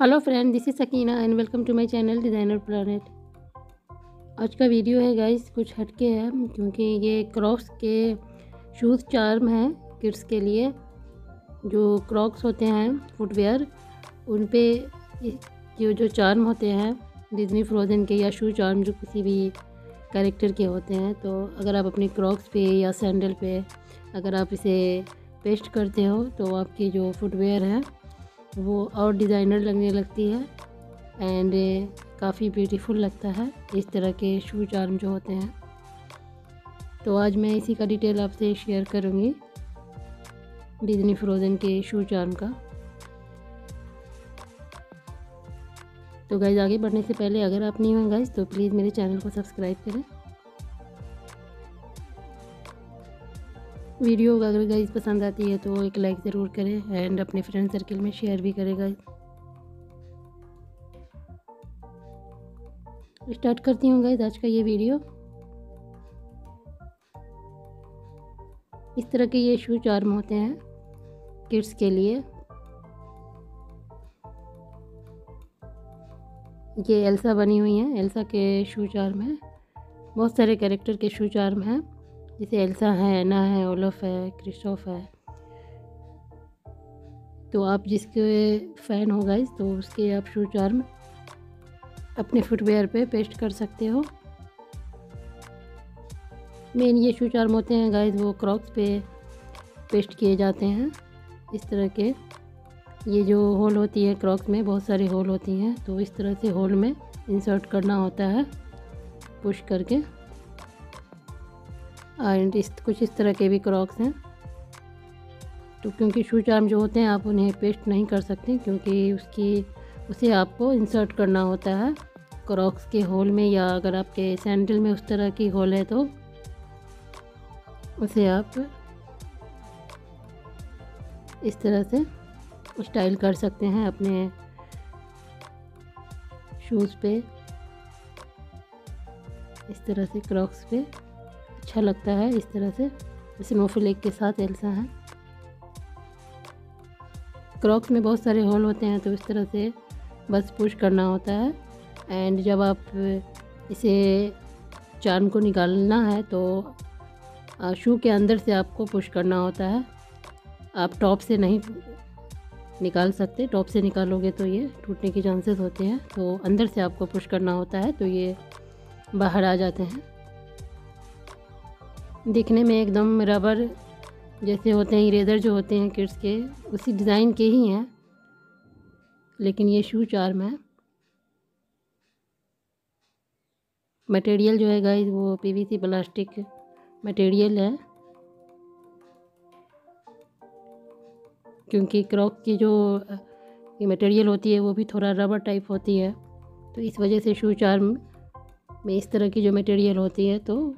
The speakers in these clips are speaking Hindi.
Hello friend, this is Sakina and welcome to my channel designer planet. आज का वीडियो है गाइस कुछ हटके है क्योंकि ये क्रॉक्स के शूज़ चार्म हैं किड्स के लिए। जो क्रॉक्स होते हैं फुटवेयर, उन पे जो चार्म होते हैं डिज्नी फ्रोज़न के या शू चार्म जो किसी भी कैरेक्टर के होते हैं, तो अगर आप अपनी क्रॉक्स पे या सैंडल पे अगर आप इसे पेस्ट करते हो तो आपकी जो फुटवेयर है वो और डिज़ाइनर लगने लगती है एंड काफ़ी ब्यूटीफुल लगता है इस तरह के शू चार्म जो होते हैं। तो आज मैं इसी का डिटेल आपसे शेयर करूँगी, डिज्नी फ्रोज़न के शू चार्म का। तो गाइस आगे बढ़ने से पहले अगर आप नहीं हो गाइस तो प्लीज़ मेरे चैनल को सब्सक्राइब करें। वीडियो अगर गाइस पसंद आती है तो एक लाइक ज़रूर करें एंड अपने फ्रेंड सर्कल में शेयर भी करें गाइस। स्टार्ट करती हूँ गाइस आज का ये वीडियो। इस तरह के ये शू चार्म होते हैं किड्स के लिए। ये एल्सा बनी हुई हैं, एल्सा के शू चार्म हैं। बहुत सारे कैरेक्टर के शू चार्म हैं, जैसे एल्सा है, एना है, ओलफ है, क्रिस्टोफ है। तो आप जिसके फ़ैन हो गाइस तो उसके आप शू चार्म अपने फुटवेयर पे पेस्ट कर सकते हो। मेन ये शू चार्म होते हैं गाइस वो क्रॉक्स पे पेस्ट किए जाते हैं। इस तरह के ये जो होल होती है क्रॉक्स में बहुत सारी होल होती हैं, तो इस तरह से होल में इंसर्ट करना होता है पुश करके। एंड कुछ इस तरह के भी क्रॉक्स हैं। तो क्योंकि शू चार्म जो होते हैं आप उन्हें पेस्ट नहीं कर सकते क्योंकि उसे आपको इंसर्ट करना होता है क्रॉक्स के होल में, या अगर आपके सैंडल में उस तरह की होल है तो उसे आप इस तरह से स्टाइल कर सकते हैं अपने शूज़ पे। इस तरह से क्रॉक्स पे अच्छा लगता है। इस तरह से स्नोफ्लेक के साथ एल्सा है। क्रॉक्स में बहुत सारे होल होते हैं तो इस तरह से बस पुश करना होता है। एंड जब आप इसे चार्म को निकालना है तो शू के अंदर से आपको पुश करना होता है। आप टॉप से नहीं निकाल सकते, टॉप से निकालोगे तो ये टूटने के चांसेस होते हैं, तो अंदर से आपको पुश करना होता है तो ये बाहर आ जाते हैं। दिखने में एकदम रबर जैसे होते हैं, इरेजर जो होते हैं किड्स के उसी डिज़ाइन के ही हैं, लेकिन ये शू चार्म है। मटेरियल जो है गाइस वो पीवीसी प्लास्टिक मटेरियल है, क्योंकि क्रॉक की जो ये मटेरियल होती है वो भी थोड़ा रबर टाइप होती है, तो इस वजह से शू चार्म में इस तरह की जो मटेरियल होती है तो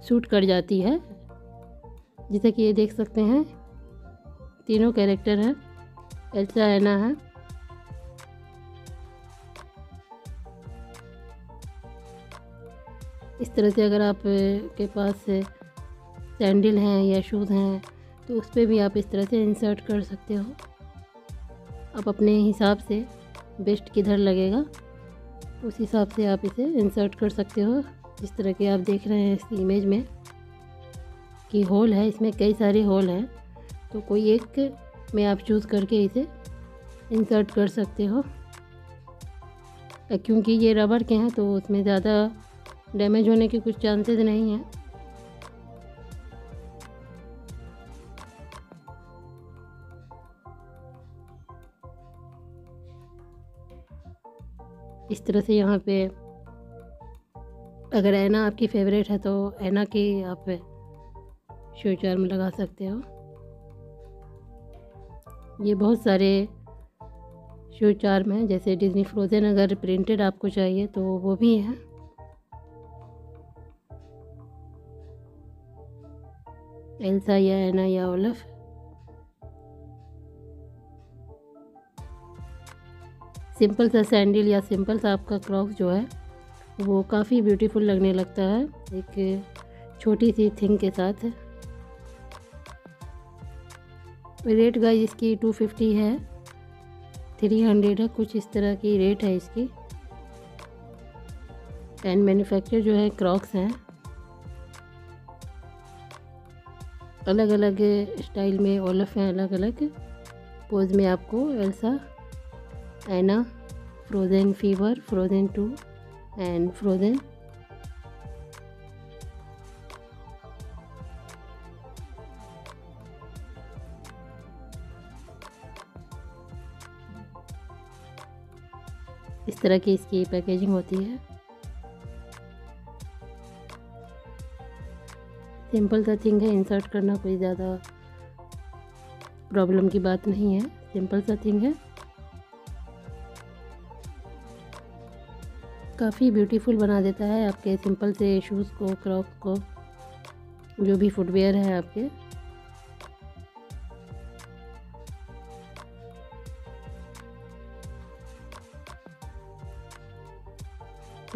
सूट कर जाती है। जैसे कि ये देख सकते हैं तीनों कैरेक्टर हैं, एल्सा, एना है। इस तरह से अगर आप के पास सैंडल हैं या शूज़ हैं तो उस पर भी आप इस तरह से इंसर्ट कर सकते हो। आप अपने हिसाब से बेस्ट किधर लगेगा उस हिसाब से आप इसे इंसर्ट कर सकते हो। जिस तरह के आप देख रहे हैं इस इमेज में कि होल है, इसमें कई सारे होल हैं, तो कोई एक में आप चूज़ करके इसे इंसर्ट कर सकते हो। क्योंकि ये रबर के हैं तो उसमें ज़्यादा डैमेज होने के कुछ चांसेस नहीं हैं। इस तरह से यहाँ पे अगर एना आपकी फेवरेट है तो एना की आप शू चार्म लगा सकते हो। ये बहुत सारे शू चार्म हैं, जैसे डिज्नी फ्रोज़न अगर प्रिंटेड आपको चाहिए तो वो भी है। एल्सा या एना या ओलफ। सिंपल सा सैंडल या सिंपल सा आपका क्रॉक्स जो है वो काफ़ी ब्यूटीफुल लगने लगता है एक छोटी सी थिंग के साथ। रेट गाइस इसकी 250 है। 300 है, कुछ इस तरह की रेट है इसकी। एंड मैन्युफैक्चर जो है क्रॉक्स हैं, अलग अलग स्टाइल में ओलफ हैं, अलग अलग पोज में आपको Elsa, Anna, Frozen fever, Frozen 2 and Frozen. इस तरह की इसकी पैकेजिंग होती है। सिंपल सा थिंग है, इंसर्ट करना कोई ज़्यादा प्रॉब्लम की बात नहीं है, सिंपल सा थिंग है। काफ़ी ब्यूटीफुल बना देता है आपके सिंपल से शूज़ को, क्रॉक्स को, जो भी फुटवेयर है आपके।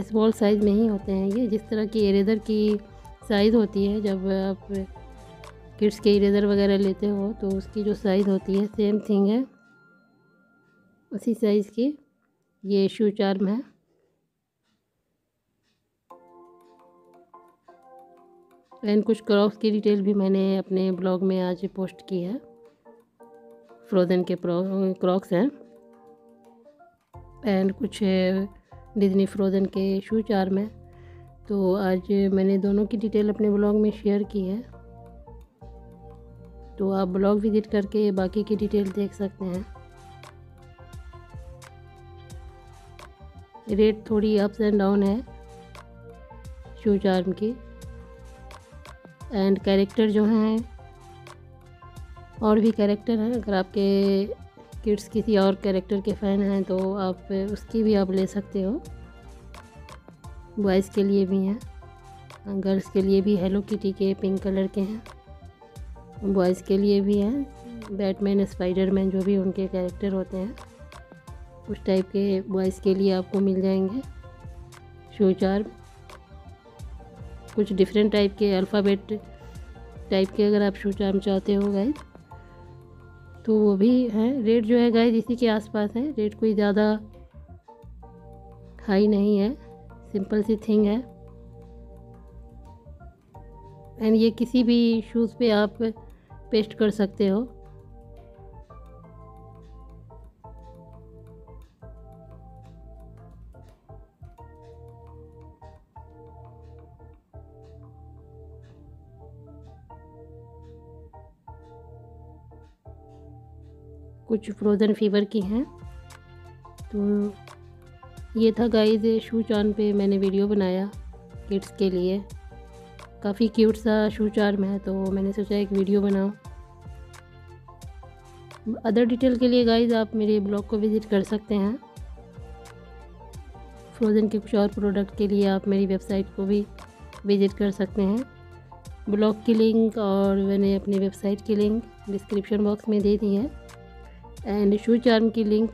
स्मॉल साइज़ में ही होते हैं ये, जिस तरह की इरेज़र की साइज़ होती है जब आप किड्स के इरेज़र वगैरह लेते हो तो उसकी जो साइज़ होती है सेम थिंग है, उसी साइज़ की ये शू चार्म है। एंड कुछ क्रॉक्स की डिटेल भी मैंने अपने ब्लॉग में आज पोस्ट की है। फ्रोज़न के क्रॉक्स हैं एंड कुछ डिज्नी फ्रोज़न के शू चार्म है। तो आज मैंने दोनों की डिटेल अपने ब्लॉग में शेयर की है, तो आप ब्लॉग विज़िट करके बाकी की डिटेल देख सकते हैं। रेट थोड़ी अप्स एंड डाउन है शू चार्म की। एंड कैरेक्टर जो हैं, और भी कैरेक्टर हैं, अगर आपके किड्स किसी और कैरेक्टर के फ़ैन हैं तो आप उसकी भी आप ले सकते हो। बॉयज़ के लिए भी हैं, गर्ल्स के लिए भी हेलो किटी के पिंक कलर के हैं। बॉयज़ के लिए भी हैं, बैटमैन, स्पाइडरमैन, जो भी उनके कैरेक्टर होते हैं उस टाइप के बॉयज़ के लिए आपको मिल जाएंगे शू चार्म। कुछ डिफरेंट टाइप के अल्फ़ाबेट टाइप के अगर आप शू चार्म चाहते हो गाइस तो वो भी हैं। रेट जो है गाइस इसी के आसपास है, रेट कोई ज़्यादा हाई नहीं है, सिंपल सी थिंग है। एंड ये किसी भी शूज़ पे आप पेस्ट कर सकते हो। कुछ फ्रोज़न फीवर की हैं। तो ये था गाइस शू चार्म पे मैंने वीडियो बनाया किड्स के लिए। काफ़ी क्यूट सा शू चार्म है तो मैंने सोचा एक वीडियो बनाऊं। अदर डिटेल के लिए गाइस आप मेरे ब्लॉग को विज़िट कर सकते हैं। फ्रोज़न के कुछ और प्रोडक्ट के लिए आप मेरी वेबसाइट को भी विज़िट कर सकते हैं। ब्लॉग की लिंक और मैंने अपनी वेबसाइट की लिंक डिस्क्रिप्शन बॉक्स में दे दी है। एंड शू चार्म की लिंक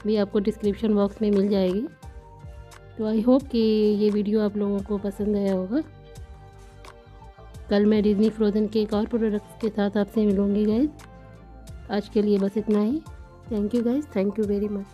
भी आपको डिस्क्रिप्शन बॉक्स में मिल जाएगी। तो आई होप कि ये वीडियो आप लोगों को पसंद आया होगा। कल मैं डिज्नी फ्रोज़न के एक और प्रोडक्ट के साथ आपसे मिलूँगी गाइस। आज के लिए बस इतना ही। Thank you guys, thank you very much.